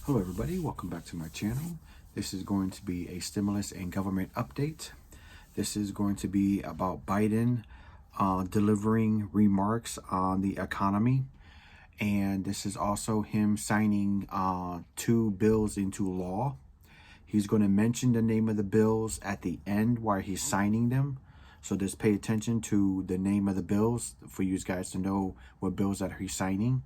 Hello everybody, welcome back to my channel. This is going to be a stimulus and government update. This is going to be about Biden delivering remarks on the economy. And this is also him signing 2 bills into law. He's going to mention the name of the bills at the end while he's signing them. So just pay attention to the name of the bills for you guys to know what bills that he's signing.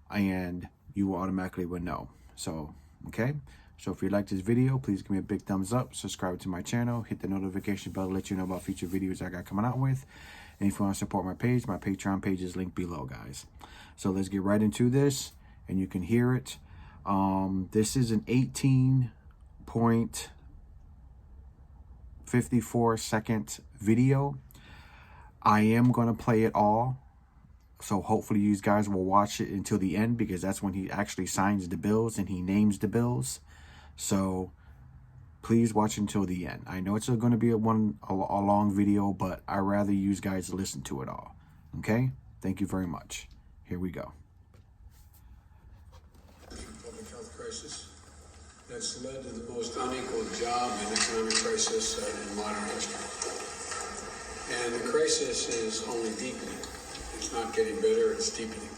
And you automatically will know. So, okay. So if you like this video, please give me a big thumbs up, subscribe to my channel, hit the notification bell to let you know about future videos I got coming out with. And if you want to support my page, my Patreon page is linked below, guys. So let's get right into this, and you can hear it. This is an 18.54 second video. I am going to play it all. So hopefully you guys will watch it until the end, because that's when he actually signs the bills and he names the bills. So please watch until the end. I know it's going to be a long video, but I'd rather you guys listen to it all. Okay? Thank you very much. Here we go. Public health crisis that's led to the most unequal job and economic crisis in modern history. And the crisis is only deepening. It's not getting better, it's deepening.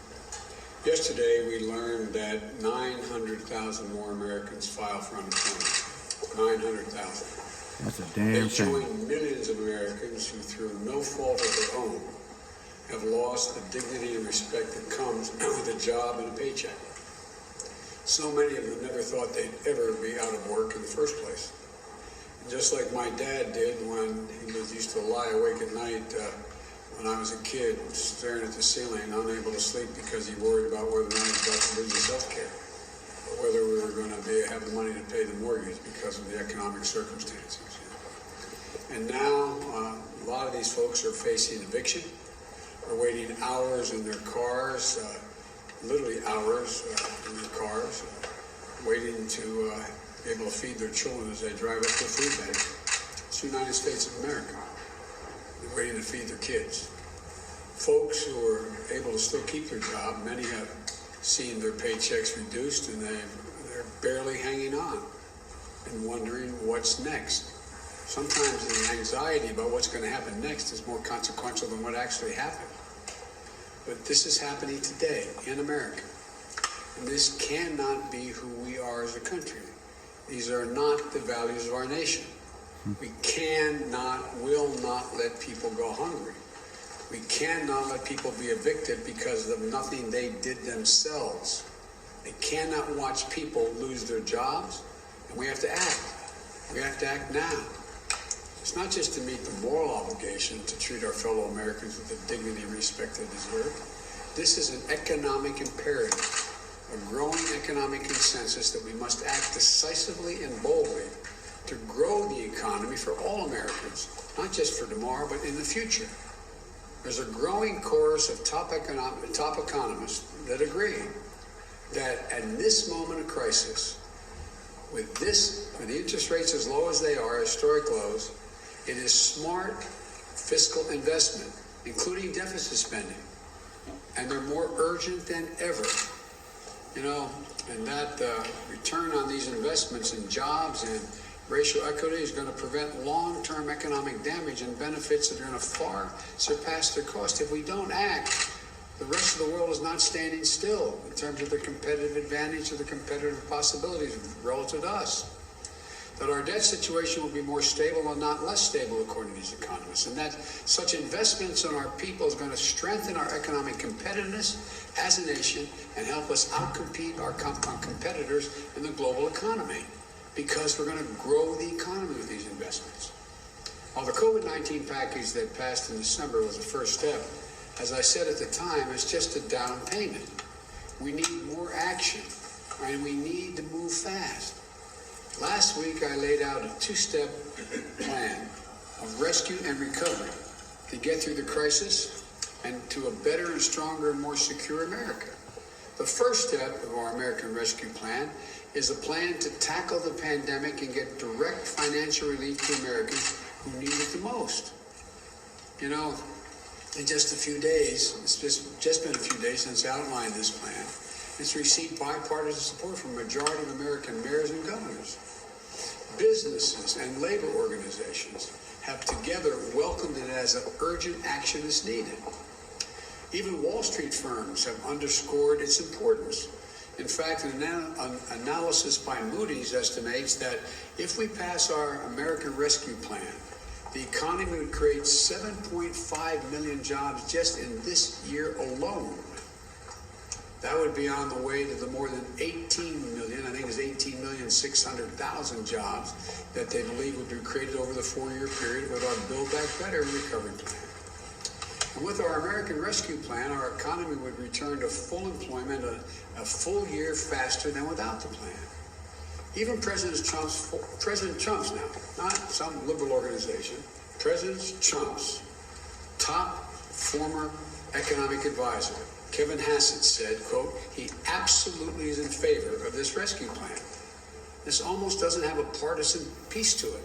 Yesterday, we learned that 900,000 more Americans file for unemployment. 900,000. That's a damn shame. They join millions of Americans who, through no fault of their own, have lost the dignity and respect that comes with a job and a paycheck. So many of them never thought they'd ever be out of work in the first place. And just like my dad did when he used to lie awake at night when I was a kid, staring at the ceiling, unable to sleep because he worried about whether or not he got to lose his health care, or whether we were going to have the money to pay the mortgage because of the economic circumstances. And now, a lot of these folks are facing eviction, are waiting hours in their cars, literally hours in their cars, waiting to be able to feed their children as they drive up to the food bank. It's the United States of America. They're waiting to feed their kids. Folks who are able to still keep their job, many have seen their paychecks reduced, and they're barely hanging on and wondering what's next. Sometimes the anxiety about what's going to happen next is more consequential than what actually happened. But this is happening today in America. And this cannot be who we are as a country. These are not the values of our nation. We will not let people go hungry. We cannot let people be evicted because of nothing they did themselves. They cannot watch people lose their jobs, and we have to act. We have to act now. It's not just to meet the moral obligation to treat our fellow Americans with the dignity and respect they deserve. This is an economic imperative, a growing economic consensus that we must act decisively and boldly to grow the economy for all Americans, not just for tomorrow, but in the future. There's a growing chorus of top economists that agree that at this moment of crisis, with the interest rates as low as they are, historic lows, it is smart fiscal investment, including deficit spending, and they're more urgent than ever. You know, and that return on these investments in jobs and racial equity is going to prevent long-term economic damage and benefits that are going to far surpass their cost. If we don't act, the rest of the world is not standing still in terms of the competitive advantage or the competitive possibilities relative to us. That our debt situation will be more stable and not less stable, according to these economists, and that such investments in our people is going to strengthen our economic competitiveness as a nation and help us outcompete our competitors in the global economy, because we're going to grow the economy with these investments. While the COVID-19 package that passed in December was the first step, as I said at the time, it's just a down payment. We need more action, and we need to move fast. Last week, I laid out a 2-step plan of rescue and recovery to get through the crisis and to a better and stronger and more secure America. The first step of our American Rescue Plan is a plan to tackle the pandemic and get direct financial relief to Americans who need it the most. You know, in just a few days, it's just been a few days since I outlined this plan, It's received bipartisan support from a majority of American mayors and governors. Businesses and labor organizations have together welcomed it as an urgent action is needed. Even Wall Street firms have underscored its importance. In fact, an analysis by Moody's estimates that if we pass our American Rescue Plan, the economy would create 7.5 million jobs just in this year alone. That would be on the way to the more than 18 million, I think it's 18,600,000 jobs that they believe would be created over the 4-year period with our Build Back Better recovery plan. And with our American Rescue Plan, our economy would return to full employment a full year faster than without the plan. Even President Trump's now, not some liberal organization, President Trump's top former economic advisor, Kevin Hassett, said, quote, he absolutely is in favor of this rescue plan. This almost doesn't have a partisan piece to it.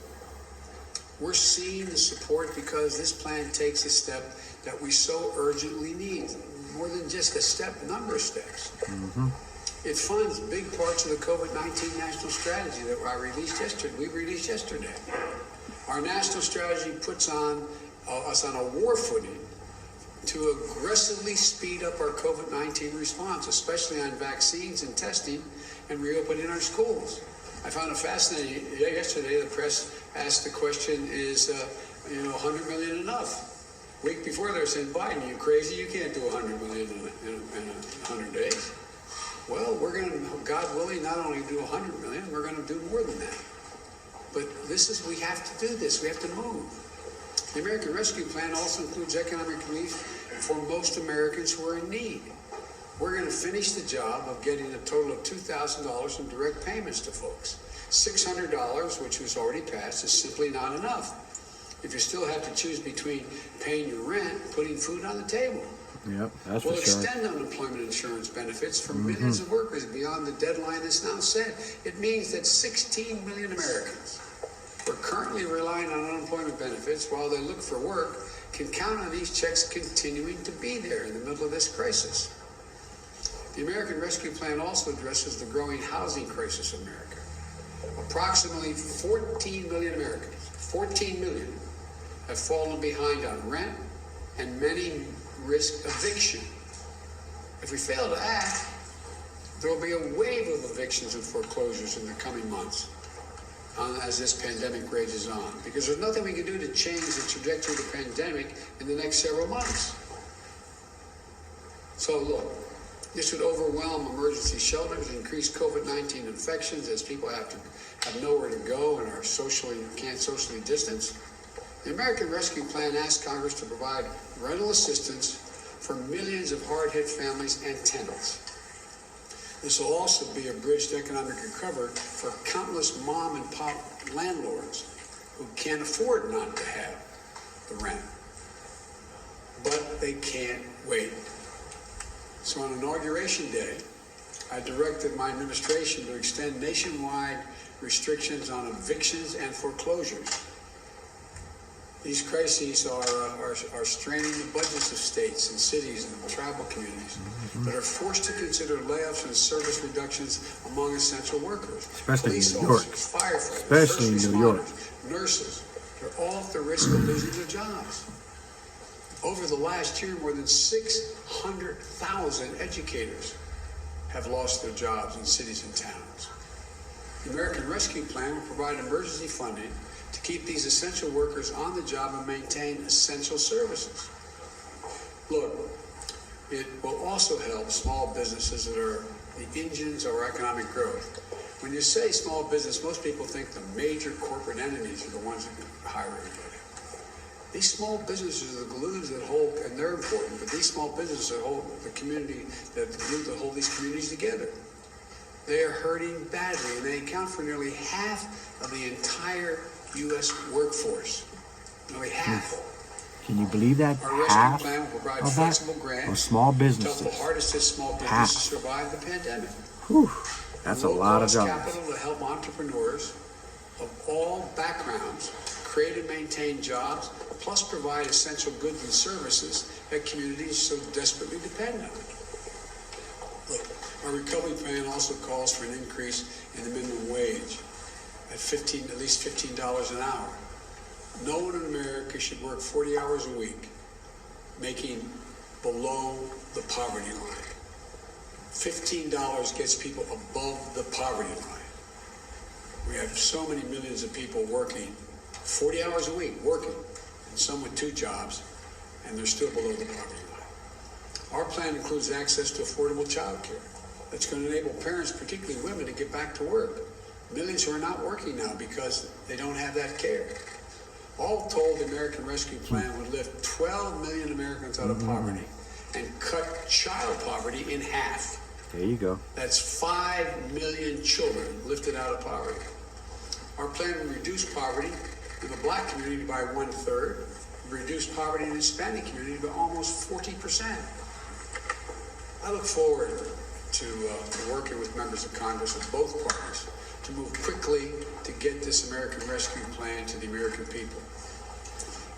We're seeing the support because this plan takes a step that we so urgently need. More than just a step, a number of steps. Mm-hmm. It funds big parts of the COVID-19 national strategy that we released yesterday. Our national strategy puts us on a war footing to aggressively speed up our COVID-19 response, especially on vaccines and testing and reopening our schools. I found it fascinating. Yesterday, the press asked the question, is 100 million enough? Week before, they were saying, Biden, you crazy? You can't do 100 million in 100 days. Well, we're going to, God willing, not only do 100 million, we're going to do more than that. But we have to do this. We have to move. The American Rescue Plan also includes economic relief for most Americans who are in need. We're going to finish the job of getting a total of $2,000 in direct payments to folks. $600, which was already passed, is simply not enough. If you still have to choose between paying your rent and putting food on the table. Yep, that's we'll for sure. extend unemployment insurance benefits for millions of workers beyond the deadline that's now set. It means that 16 million Americans who are currently relying on unemployment benefits while they look for work can count on these checks continuing to be there in the middle of this crisis. The American Rescue Plan also addresses the growing housing crisis in America. Approximately 14 million Americans, 14 million, have fallen behind on rent, and many risk eviction. If we fail to act, there will be a wave of evictions and foreclosures in the coming months as this pandemic rages on, because there's nothing we can do to change the trajectory of the pandemic in the next several months. So look, this would overwhelm emergency shelters, increase COVID-19 infections as people have nowhere to go and can't socially distance. The American Rescue Plan asks Congress to provide rental assistance for millions of hard-hit families and tenants. This will also be a bridge to economic recovery for countless mom and pop landlords who can't afford not to have the rent. But they can't wait. So on Inauguration Day, I directed my administration to extend nationwide restrictions on evictions and foreclosures. These crises are straining the budgets of states and cities and tribal communities that are forced to consider layoffs and service reductions among essential workers. Especially Police in New York. officers, firefighters, Especially first in New York. responders, nurses, they're all at the risk of losing their jobs. Over the last year, more than 600,000 educators have lost their jobs in cities and towns. The American Rescue Plan will provide emergency funding to keep these essential workers on the job and maintain essential services. Look, it will also help small businesses that are the engines of our economic growth. When you say small business, most people think the major corporate entities are the ones that hire everybody. These small businesses are the glues that hold, and they're important, but these small businesses that hold the community, the glue that hold these communities together. They are hurting badly, and they account for nearly half of the entire U.S. workforce. Nearly half. Can you believe that? Our rescue Half plan will provide of flexible that grants are small to businesses. help the hardest hit small businesses Half. survive the pandemic. Whew, that's a lot of Low-cost jobs. capital to help entrepreneurs of all backgrounds create and maintain jobs, plus provide essential goods and services that communities so desperately depend on. Look, Our recovery plan also calls for an increase in the minimum wage at least $15 an hour. No one in America should work 40 hours a week, making below the poverty line. $15 gets people above the poverty line. We have so many millions of people working 40 hours a week, working, and some with 2 jobs, and they're still below the poverty line. Our plan includes access to affordable child care. That's going to enable parents, particularly women, to get back to work. Millions who are not working now because they don't have that care. All told, the American Rescue Plan would lift 12 million Americans out of poverty and cut child poverty in half. There you go. That's 5 million children lifted out of poverty. Our plan will reduce poverty in the Black community by 1/3, reduce poverty in the Hispanic community by almost 40%. I look forward to working with members of Congress of both parties to move quickly to get this American Rescue Plan to the American people.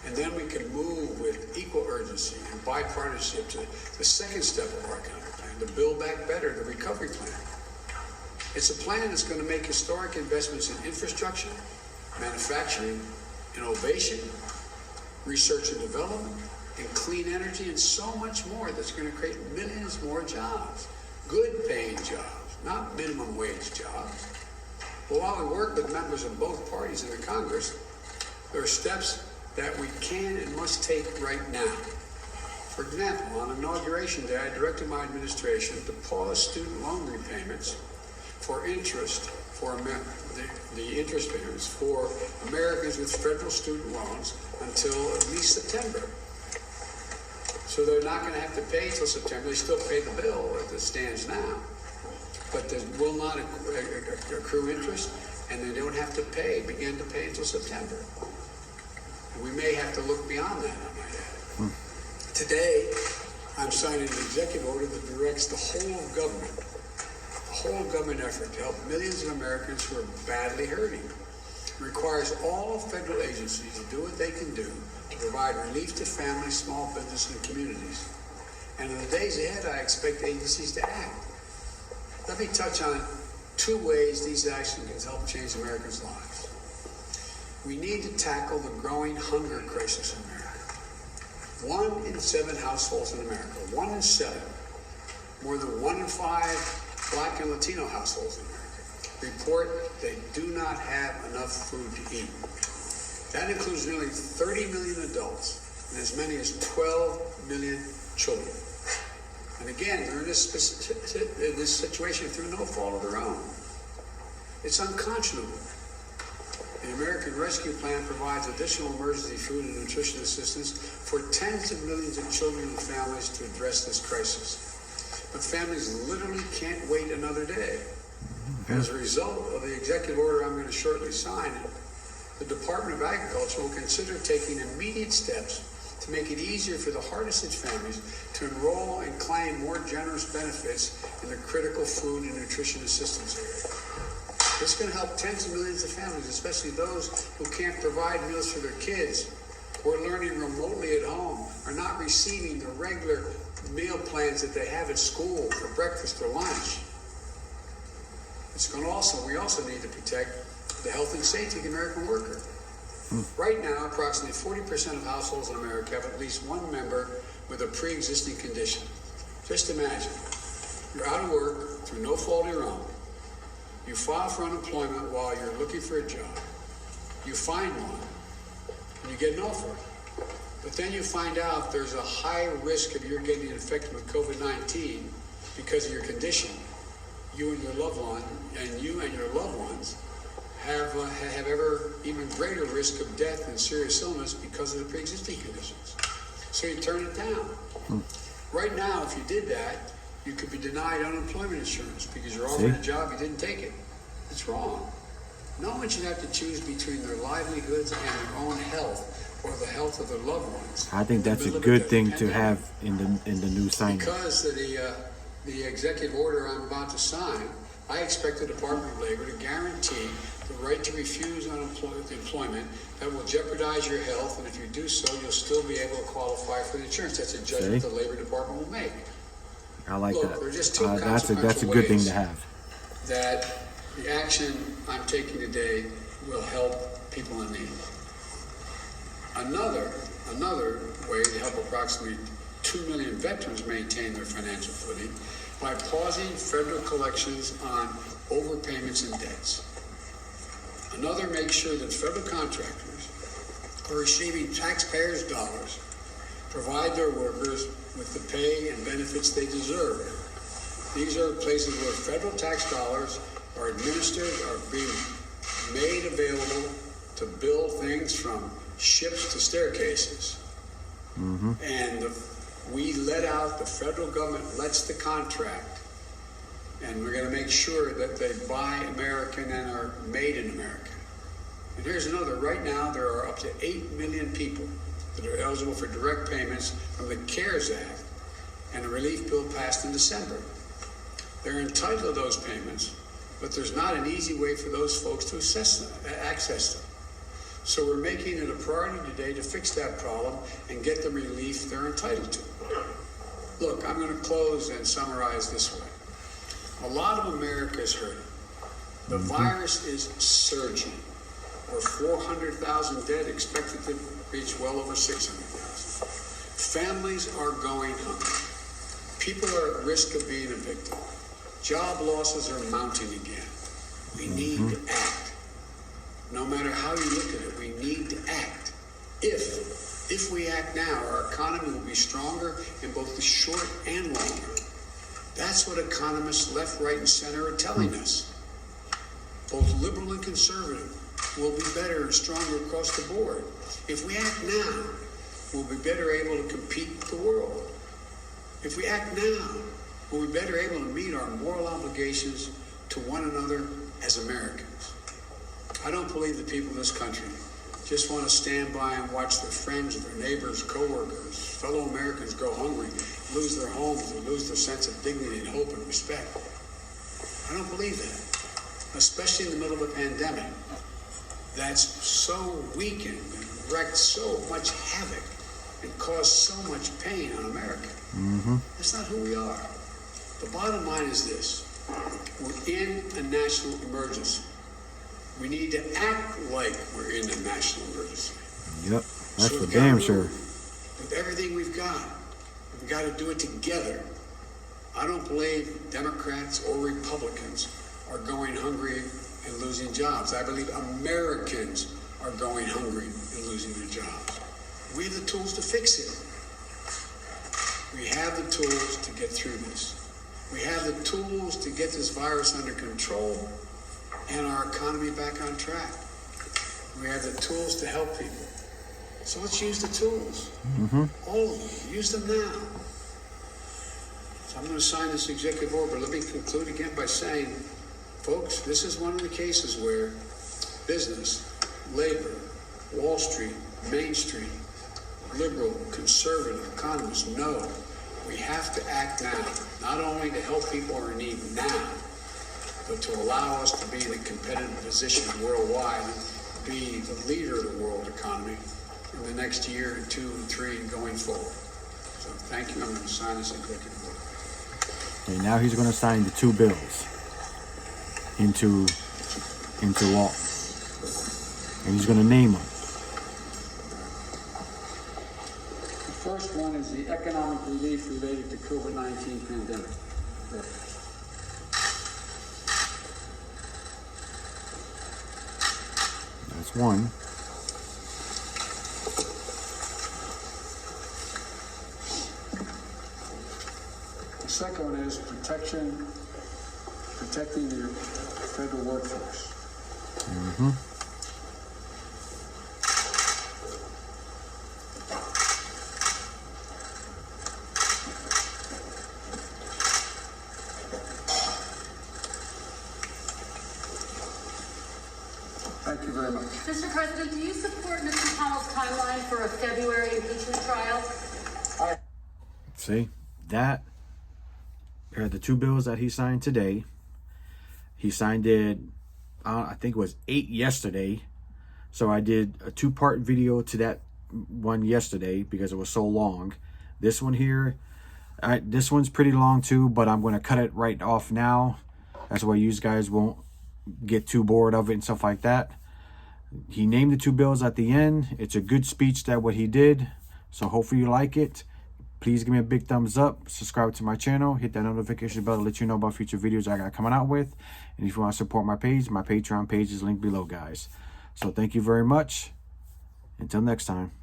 And then we can move with equal urgency and bipartisanship to the second step of our economic plan, the Build Back Better, the recovery plan. It's a plan that's going to make historic investments in infrastructure, manufacturing, innovation, research and development, and clean energy, and so much more that's going to create millions more jobs, good paying jobs, not minimum wage jobs. Well, while we work with members of both parties in the Congress, there are steps that we can and must take right now. For example, on Inauguration Day, I directed my administration to pause student loan repayments for interest the interest payments for Americans with federal student loans until at least September. So they're not going to have to pay till September. They still pay the bill as it stands now, but they will not accrue interest, and they don't have to begin to pay until September. And we may have to look beyond that, I might add. Today, I'm signing an executive order that directs the whole government effort to help millions of Americans who are badly hurting. It requires all federal agencies to do what they can do to provide relief to families, small business, and communities. And in the days ahead, I expect agencies to act. Let me touch on 2 ways these actions can help change Americans' lives. We need to tackle the growing hunger crisis in America. 1 in 7 households in America, 1 in 7, more than 1 in 5 Black and Latino households in America, report they do not have enough food to eat. That includes nearly 30 million adults and as many as 12 million children. And again, they're in this situation through no fault of their own. It's unconscionable. The American Rescue Plan provides additional emergency food and nutrition assistance for tens of millions of children and families to address this crisis. But families literally can't wait another day. As a result of the executive order I'm going to shortly sign, the Department of Agriculture will consider taking immediate steps to make it easier for the hardest hit families to enroll and claim more generous benefits in the critical food and nutrition assistance area. This is going to help tens of millions of families, especially those who can't provide meals for their kids, who are learning remotely at home, are not receiving the regular meal plans that they have at school for breakfast or lunch. We also need to protect the health and safety of the American worker. Right now, approximately 40% of households in America have at least one member with a pre-existing condition. Just imagine, you're out of work through no fault of your own. You file for unemployment while you're looking for a job. You find one, and you get an offer. But then you find out there's a high risk of you getting infected with COVID-19 because of your condition. You and your loved ones have ever even greater risk of death and serious illness because of the pre-existing conditions. So you turn it down. Right now, if you did that, you could be denied unemployment insurance because you're offered a job, you didn't take it. It's wrong. No one should have to choose between their livelihoods and their own health or the health of their loved ones. I think that's a good thing to have in the new signing. Because of the executive order I'm about to sign, I expect the Department of Labor to guarantee the right to refuse employment that will jeopardize your health, and if you do so, you'll still be able to qualify for the insurance. That's a judgment the Labor Department will make. I like Look, that. there are just two That's a consequential good thing ways to have. that the action I'm taking today will help people in need. Another way to help approximately 2 million veterans maintain their financial footing by pausing federal collections on overpayments and debts. Another makes sure that federal contractors who are receiving taxpayers' dollars provide their workers with the pay and benefits they deserve. These are places where federal tax dollars are administered, are being made available to build things from ships to staircases. And we let out, the federal government lets the contract, and we're going to make sure that they buy American and are made in America. And here's another. Right now, there are up to 8 million people that are eligible for direct payments from the CARES Act and a relief bill passed in December. They're entitled to those payments, but there's not an easy way for those folks to access them. So we're making it a priority today to fix that problem and get the relief they're entitled to. Look, I'm going to close and summarize this way. A lot of America is hurting. The virus is surging. We're 400,000 dead, expected to reach well over 600,000. Families are going hungry. People are at risk of being evicted. Job losses are mounting again. We need to act. No matter how you look at it, we need to act. If we act now, our economy will be stronger in both the short and long run. That's what economists left, right, and center are telling us. Both liberal and conservative will be better and stronger across the board. If we act now, we'll be better able to compete with the world. If we act now, we'll be better able to meet our moral obligations to one another as Americans. I don't believe the people of this country just want to stand by and watch their friends, their neighbors, co-workers, fellow Americans go hungry, lose their homes, and lose their sense of dignity and hope and respect. I don't believe that, especially in the middle of a pandemic that's so weakened and wreaked so much havoc and caused so much pain on America. That's not who we are. The bottom line is this. We're in a national emergency. We need to act like we're in a national emergency. Yep, that's for damn sure. With everything we've got to do it together. I don't believe Democrats or Republicans are going hungry and losing jobs. I believe Americans are going hungry and losing their jobs. We have the tools to fix it. We have the tools to get through this. We have the tools to get this virus under control and our economy back on track. We have the tools to help people. So let's use the tools. All of them. Use them now. So I'm going to sign this executive order, but let me conclude again by saying, folks, this is one of the cases where business, labor, Wall Street, Main Street, liberal, conservative economists know we have to act now, not only to help people who are in need now, but to allow us to be in a competitive position worldwide and be the leader of the world economy in the next year and 2 and 3 and going forward. So thank you. I'm going to sign this executive order. Okay, now he's going to sign the 2 bills into law. And he's going to name them. The first one is the economic relief related to COVID-19 pandemic. That's one. The second one is protecting your federal workforce. Thank you very much. Mr. President, do you support Mr. McConnell's timeline for a February impeachment trial? See, that are the 2 bills that he signed today. He signed it, I think it was 8 yesterday. So I did a 2-part video to that one yesterday because it was so long. This one here, This one's pretty long too, but I'm going to cut it right off now. That's why you guys won't get too bored of it and stuff like that. He named the two bills at the end. It's a good speech that what he did. So hopefully you like it. Please give me a big thumbs up. Subscribe to my channel. Hit that notification bell to let you know about future videos I got coming out with. And if you want to support my page, my Patreon page is linked below, guys. So thank you very much. Until next time.